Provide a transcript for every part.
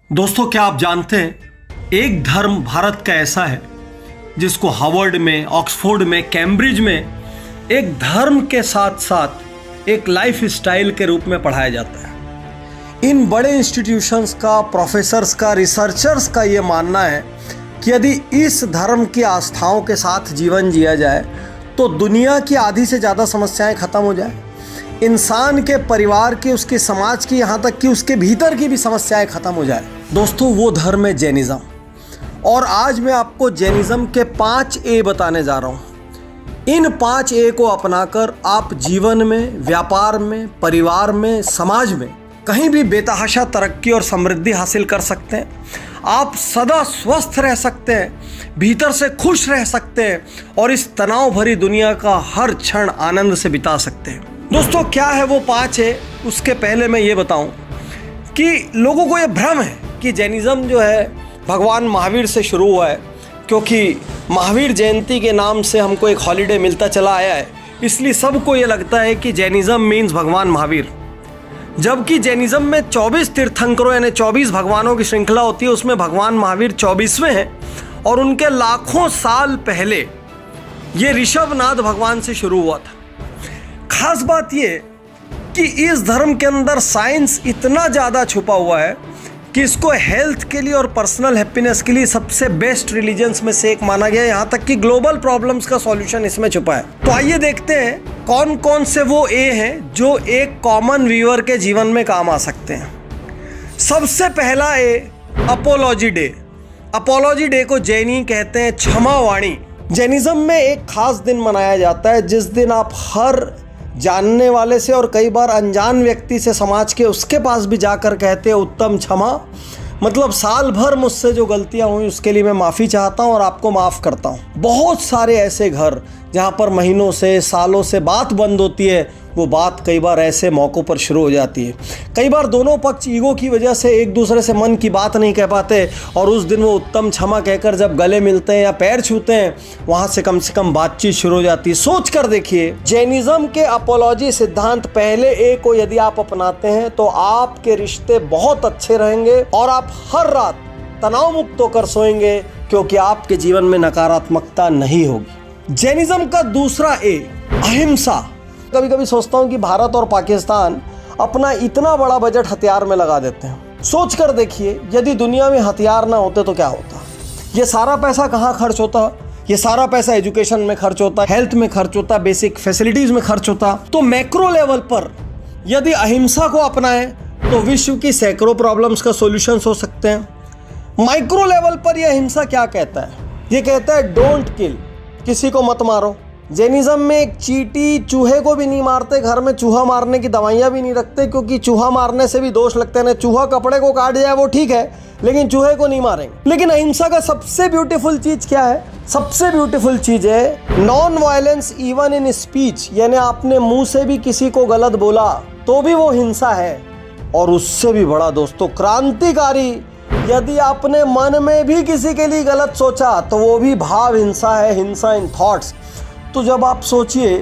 दोस्तों, क्या आप जानते हैं एक धर्म भारत का ऐसा है जिसको हार्वर्ड में, ऑक्सफोर्ड में, कैम्ब्रिज में एक धर्म के साथ साथ एक लाइफ स्टाइल के रूप में पढ़ाया जाता है। इन बड़े इंस्टीट्यूशंस का, प्रोफेसर्स का, रिसर्चर्स का ये मानना है कि यदि इस धर्म की आस्थाओं के साथ जीवन जिया जाए तो दुनिया की आधी से ज़्यादा समस्याएं खत्म हो जाए, इंसान के, परिवार की, उसके समाज की, यहाँ तक कि उसके भीतर की भी समस्याएं खत्म हो जाए। दोस्तों, वो धर्म है जैनिज़्म। और आज मैं आपको जैनिज़्म के 5 ए बताने जा रहा हूँ। इन 5 ए को अपनाकर आप जीवन में, व्यापार में, परिवार में, समाज में कहीं भी बेतहाशा तरक्की और समृद्धि हासिल कर सकते हैं। आप सदा स्वस्थ रह सकते हैं, भीतर से खुश रह सकते हैं और इस तनाव भरी दुनिया का हर क्षण आनंद से बिता सकते हैं। दोस्तों, क्या है वो 5 ए? उसके पहले मैं ये बताऊं कि लोगों को ये भ्रम है कि जैनिज़्म जो है भगवान महावीर से शुरू हुआ है, क्योंकि महावीर जयंती के नाम से हमको एक हॉलीडे मिलता चला आया है, इसलिए सबको ये लगता है कि जैनिज़्म मीन्स भगवान महावीर। जबकि जैनिज़्म में 24 तीर्थंकरों यानी 24 भगवानों की श्रृंखला होती है, उसमें भगवान महावीर 24वें हैं और उनके लाखों साल पहले ये ऋषभनाथ भगवान से शुरू हुआ था। खास बात ये कि इस धर्म के अंदर साइंस इतना ज़्यादा छुपा हुआ है कि इसको हेल्थ के लिए और पर्सनल हैप्पीनेस के लिए सबसे बेस्ट रिलीजन्स में से एक माना गया है। यहाँ तक कि ग्लोबल प्रॉब्लम्स का सॉल्यूशन इसमें छुपा है। तो आइए देखते हैं कौन कौन से वो ए हैं जो एक कॉमन व्यूअर के जीवन में काम आ सकते हैं। सबसे पहला ए, अपोलॉजी डे। अपोलॉजी डे को जैनी कहते हैं क्षमावाणी। जैनिज़्म में एक खास दिन मनाया जाता है जिस दिन आप हर जानने वाले से और कई बार अनजान व्यक्ति से समाज के उसके पास भी जाकर कहते हैं उत्तम क्षमा, मतलब साल भर मुझसे जो गलतियां हुई उसके लिए मैं माफ़ी चाहता हूं और आपको माफ़ करता हूं। बहुत सारे ऐसे घर जहां पर महीनों से, सालों से बात बंद होती है, वो बात कई बार ऐसे मौक़ों पर शुरू हो जाती है। कई बार दोनों पक्ष ईगो की वजह से एक दूसरे से मन की बात नहीं कह पाते और उस दिन वो उत्तम क्षमा कहकर जब गले मिलते हैं या पैर छूते हैं, वहाँ से कम बातचीत शुरू हो जाती है। सोच कर देखिए, जैनिज़्म के अपोलॉजी सिद्धांत पहले ए को यदि आप अपनाते हैं तो आपके रिश्ते बहुत अच्छे रहेंगे और आप हर रात तनाव मुक्त होकर सोएंगे, क्योंकि आपके जीवन में नकारात्मकता नहीं होगी। जैनिज़्म का दूसरा ए, अहिंसा। कभी कभी सोचता हूँ कि भारत और पाकिस्तान अपना इतना बड़ा बजट हथियार में लगा देते हैं। सोच कर देखिए, यदि दुनिया में हथियार ना होते तो क्या होता? ये सारा पैसा कहाँ खर्च होता? ये सारा पैसा एजुकेशन में खर्च होता, हेल्थ में खर्च होता, बेसिक फैसिलिटीज़ में खर्च होता। तो मैक्रो लेवल पर यदि अहिंसा को अपनाएं तो विश्व की सैकड़ों प्रॉब्लम्स का सॉल्यूशंस हो सकते हैं। माइक्रो लेवल पर यह अहिंसा क्या कहता है? ये कहता है डोंट किल, किसी को मत मारो। जैनिज़्म में एक चींटी चूहे को भी नहीं मारते, घर में चूहा मारने की दवाइयाँ भी नहीं रखते, क्योंकि चूहा मारने से भी दोष लगते हैं। चूहा कपड़े को काट जाए वो ठीक है, लेकिन चूहे को नहीं मारेंगे। लेकिन अहिंसा का सबसे ब्यूटीफुल चीज़ क्या है? सबसे ब्यूटीफुल चीज़ है non violence even in speech, यानी आपने मुंह से भी किसी को गलत बोला तो भी वो हिंसा है। और उससे भी बड़ा दोस्तों, क्रांतिकारी, यदि आपने मन में भी किसी के लिए गलत सोचा तो वो भी भाव हिंसा है, हिंसा इन थॉट्स। तो जब आप सोचिए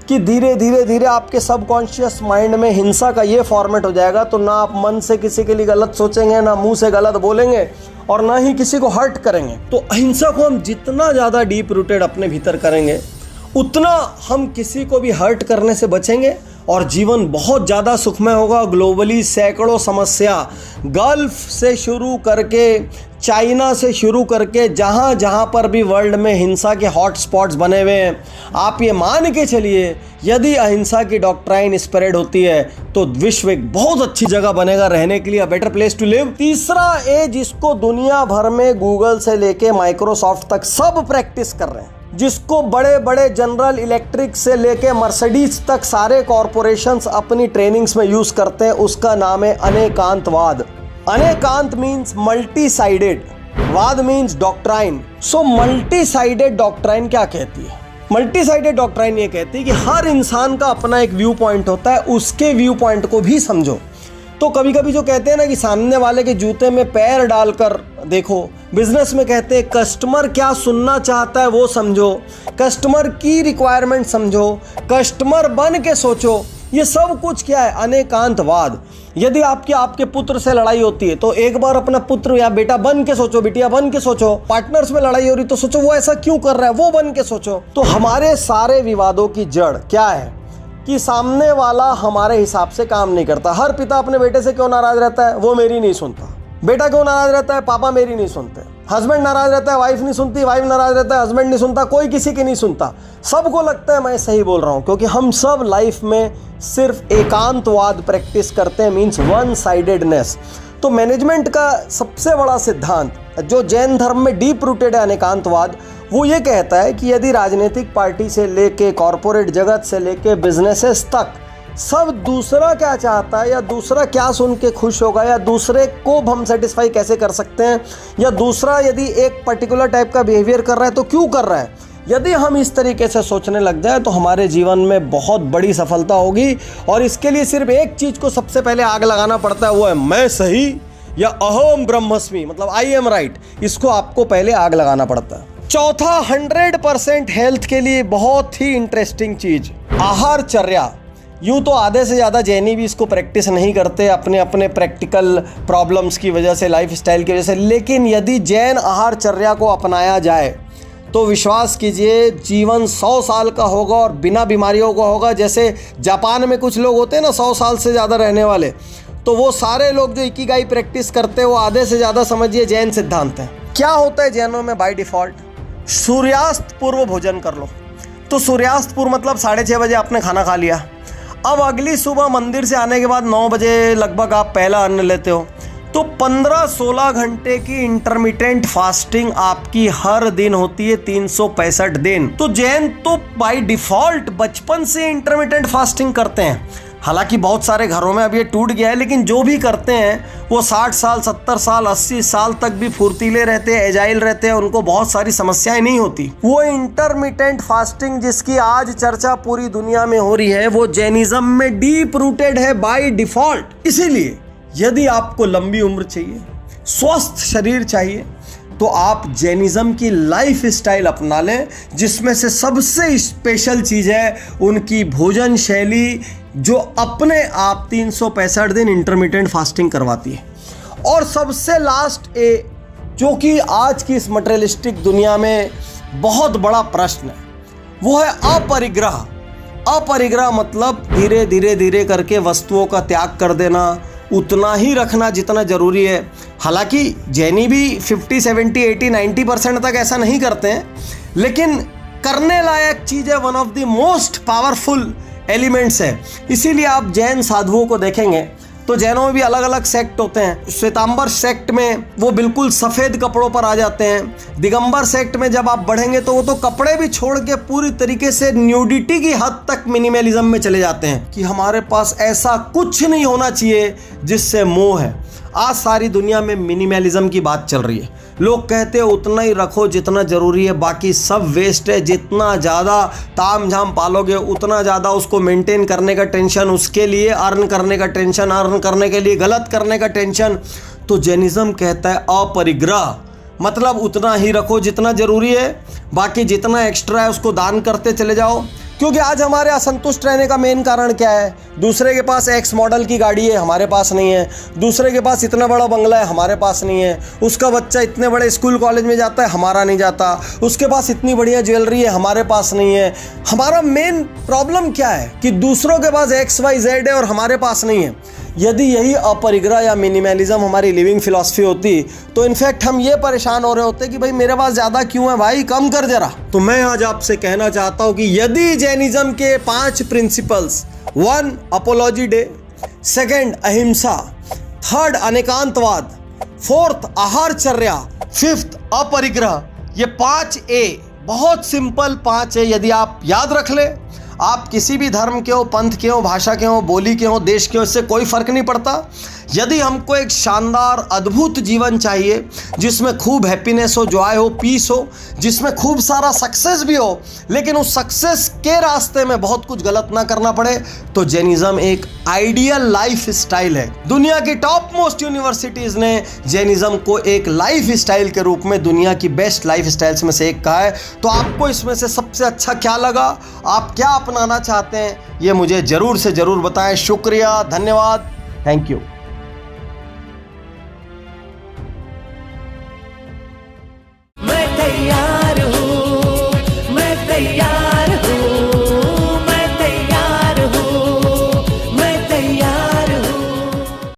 कि धीरे धीरे आपके सबकॉन्शियस माइंड में हिंसा का ये फॉर्मेट हो जाएगा, तो ना आप मन से किसी के लिए गलत सोचेंगे, ना मुंह से गलत बोलेंगे और ना ही किसी को हर्ट करेंगे। तो अहिंसा को हम जितना ज़्यादा डीप रूटेड अपने भीतर करेंगे, उतना हम किसी को भी हर्ट करने से बचेंगे और जीवन बहुत ज़्यादा सुखमय होगा। ग्लोबली सैकड़ों समस्या, गल्फ से शुरू करके, चाइना से शुरू करके, जहाँ जहाँ पर भी वर्ल्ड में हिंसा के हॉट स्पॉट्स बने हुए हैं, आप ये मान के चलिए यदि अहिंसा की डॉक्ट्राइन स्प्रेड होती है तो विश्व एक बहुत अच्छी जगह बनेगा रहने के लिए, a better place to live. तीसरा ए, जिसको दुनिया भर में गूगल से लेके माइक्रोसॉफ्ट तक सब प्रैक्टिस कर रहे हैं, जिसको बड़े बड़े जनरल इलेक्ट्रिक से लेके मर्सिडीज तक सारे कॉरपोरेशंस अपनी ट्रेनिंग्स में यूज करते हैं, उसका नाम है अनेकांतवाद। अनेकांत मीन्स मल्टी साइडेड, वाद means doctrine. So multi sided doctrine क्या कहती है? मल्टी साइडेड डॉक्ट्राइन ये कहती है कि हर इंसान का अपना एक व्यू पॉइंट होता है, उसके व्यू पॉइंट को भी समझो। तो कभी कभी जो कहते हैं ना कि सामने वाले के जूते में पैर डालकर देखो, बिजनेस में कहते हैं कस्टमर क्या सुनना चाहता है वो समझो, कस्टमर की रिक्वायरमेंट समझो, कस्टमर बन के सोचो। ये सब कुछ क्या है? अनेकांतवाद। यदि आपके पुत्र से लड़ाई होती है तो एक बार अपना पुत्र या बेटा बन के सोचो, बिटिया बन के सोचो। पार्टनर्स में लड़ाई हो रही तो सोचो वो ऐसा क्यों कर रहा है, वो बन के सोचो। तो हमारे सारे विवादों की जड़ क्या है कि सामने वाला हमारे हिसाब से काम नहीं करता। हर पिता अपने बेटे से क्यों नाराज रहता है? वो मेरी नहीं सुनता। बेटा क्यों नाराज रहता है? पापा मेरी नहीं सुनते। हस्बैंड नाराज रहता है, वाइफ नहीं सुनती। वाइफ नाराज रहता है, हस्बैंड नहीं सुनता। कोई किसी की नहीं सुनता। सबको लगता है मैं सही बोल रहा हूं, क्योंकि हम सब लाइफ में सिर्फ एकांतवाद प्रैक्टिस करते हैं, मीन्स वन साइडेडनेस। तो मैनेजमेंट का सबसे बड़ा सिद्धांत जो जैन धर्म में डीप रूटेड है, अनेकांतवाद, वो ये कहता है कि यदि राजनीतिक पार्टी से लेके कॉरपोरेट जगत से लेके बिजनेसेस तक सब दूसरा क्या चाहता है या दूसरा क्या सुन के खुश होगा या दूसरे को हम सेटिस्फाई कैसे कर सकते हैं या दूसरा यदि एक पर्टिकुलर टाइप का बिहेवियर कर रहा है तो क्यों कर रहा है, यदि हम इस तरीके से सोचने लग जाए तो हमारे जीवन में बहुत बड़ी सफलता होगी। और इसके लिए सिर्फ एक चीज़ को सबसे पहले आग लगाना पड़ता है, वो है मैं सही या अहम ब्रह्मस्मि, मतलब आई एम राइट। इसको आपको पहले आग लगाना पड़ता है। चौथा, 100% हेल्थ के लिए बहुत ही इंटरेस्टिंग चीज़, आहारचर्या। यूँ तो आधे से ज़्यादा जैनी भी इसको प्रैक्टिस नहीं करते अपने अपने प्रैक्टिकल प्रॉब्लम्स की वजह से, लाइफस्टाइल की वजह से। लेकिन यदि जैन आहारचर्या को अपनाया जाए तो विश्वास कीजिए जीवन 100 साल का होगा और बिना बीमारियों का होगा। जैसे जापान में कुछ लोग होते हैं ना 100 साल से ज़्यादा रहने वाले, तो वो सारे लोग जो इकिगाई प्रैक्टिस करते हैं वो आधे से ज़्यादा समझिए जैन सिद्धांत है। क्या होता है जैनों में बाय डिफ़ॉल्ट? सूर्यास्त पूर्व भोजन कर लो। तो सूर्यास्त पूर्व मतलब 6:30 बजे आपने खाना खा लिया। अब अगली सुबह मंदिर से आने के बाद 9 बजे लगभग आप पहला अन्न लेते हो, तो 15-16 घंटे की इंटरमिटेंट फास्टिंग आपकी हर दिन होती है, 365 दिन। तो जैन तो बाय डिफॉल्ट बचपन से इंटरमिटेंट फास्टिंग करते हैं। हालांकि बहुत सारे घरों में अब ये टूट गया है, लेकिन जो भी करते हैं वो 60 साल, 70 साल, 80 साल तक भी फुर्तीले रहते हैं, एजाइल रहते हैं, उनको बहुत सारी समस्याएं नहीं होती। वो इंटरमिटेंट फास्टिंग जिसकी आज चर्चा पूरी दुनिया में हो रही है, वो जैनिज्म में डीप रूटेड है बाय डिफॉल्ट। इसीलिए यदि आपको लंबी उम्र चाहिए, स्वस्थ शरीर चाहिए, तो आप जैनिज्म की लाइफ स्टाइल अपना लें, जिसमें से सबसे स्पेशल चीज़ है उनकी भोजन शैली, जो अपने आप 365 दिन इंटरमिटेंट फास्टिंग करवाती है। और सबसे लास्ट जो कि आज की इस मटेरियलिस्टिक दुनिया में बहुत बड़ा प्रश्न है, वो है अपरिग्रह। अपरिग्रह मतलब धीरे धीरे धीरे करके वस्तुओं का त्याग कर देना, उतना ही रखना जितना ज़रूरी है। हालांकि जैनी भी 50, 70, 80, 90% तक ऐसा नहीं करते हैं, लेकिन करने लायक चीज़ है, one of the most powerful elements है। इसीलिए आप जैन साधुओं को देखेंगे तो जैनों में भी अलग अलग सेक्ट होते हैं। श्वेतांबर सेक्ट में वो बिल्कुल सफ़ेद कपड़ों पर आ जाते हैं। दिगंबर सेक्ट में जब आप बढ़ेंगे तो वो तो कपड़े भी छोड़ के पूरी तरीके से न्यूडिटी की हद तक मिनिमलिज्म में चले जाते हैं कि हमारे पास ऐसा कुछ नहीं होना चाहिए जिससे मोह है। आज सारी दुनिया में मिनिमलिज्म की बात चल रही है। लोग कहते हैं उतना ही रखो जितना ज़रूरी है, बाकी सब वेस्ट है। जितना ज़्यादा ताम झाम पालोगे उतना ज़्यादा उसको मेंटेन करने का टेंशन, उसके लिए अर्न करने का टेंशन, अर्न करने के लिए गलत करने का टेंशन। तो जैनिज्म कहता है अपरिग्रह, मतलब उतना ही रखो जितना ज़रूरी है, बाकी जितना एक्स्ट्रा है उसको दान करते चले जाओ। क्योंकि आज हमारे असंतुष्ट रहने का मेन कारण क्या है? दूसरे के पास एक्स मॉडल की गाड़ी है, हमारे पास नहीं है। दूसरे के पास इतना बड़ा बंगला है, हमारे पास नहीं है। उसका बच्चा इतने बड़े स्कूल कॉलेज में जाता है, हमारा नहीं जाता। उसके पास इतनी बढ़िया ज्वेलरी है, हमारे पास नहीं है। हमारा मेन प्रॉब्लम क्या है कि दूसरों के पास XYZ है और हमारे पास नहीं है। यदि यही अपरिग्रह या मिनिमलिज्म हमारी लिविंग फिलॉसफी होती तो इनफैक्ट हम ये परेशान हो रहे होते कि भाई मेरे पास ज़्यादा क्यों है भाई, कम कर जरा। तो मैं आज आपसे कहना चाहता हूँ कि यदि जैनिज्म के 5 प्रिंसिपल्स, 1 अपोलॉजी डे, 2 अहिंसा, 3 अनेकांतवाद, 4 आहारचर्या, 5 अपरिग्रह, ये 5A बहुत सिंपल 5 है। यदि आप याद रख ले, आप किसी भी धर्म के हो, पंथ के हो, भाषा के हो, बोली के हो, देश के हो, इससे कोई फर्क नहीं पड़ता। यदि हमको एक शानदार अद्भुत जीवन चाहिए जिसमें खूब हैप्पीनेस हो, जॉय हो, पीस हो, जिसमें खूब सारा सक्सेस भी हो, लेकिन उस सक्सेस के रास्ते में बहुत कुछ गलत ना करना पड़े, तो जैनिज्म एक आइडियल लाइफ स्टाइल है। दुनिया की टॉप मोस्ट यूनिवर्सिटीज़ ने जैनिज्म को एक लाइफ स्टाइल के रूप में दुनिया की बेस्ट लाइफ स्टाइल्स में से एक कहा है। तो आपको इसमें से सबसे अच्छा क्या लगा, आप क्या अपनाना चाहते हैं ये मुझे ज़रूर से ज़रूर बताएं। शुक्रिया, धन्यवाद, थैंक यू।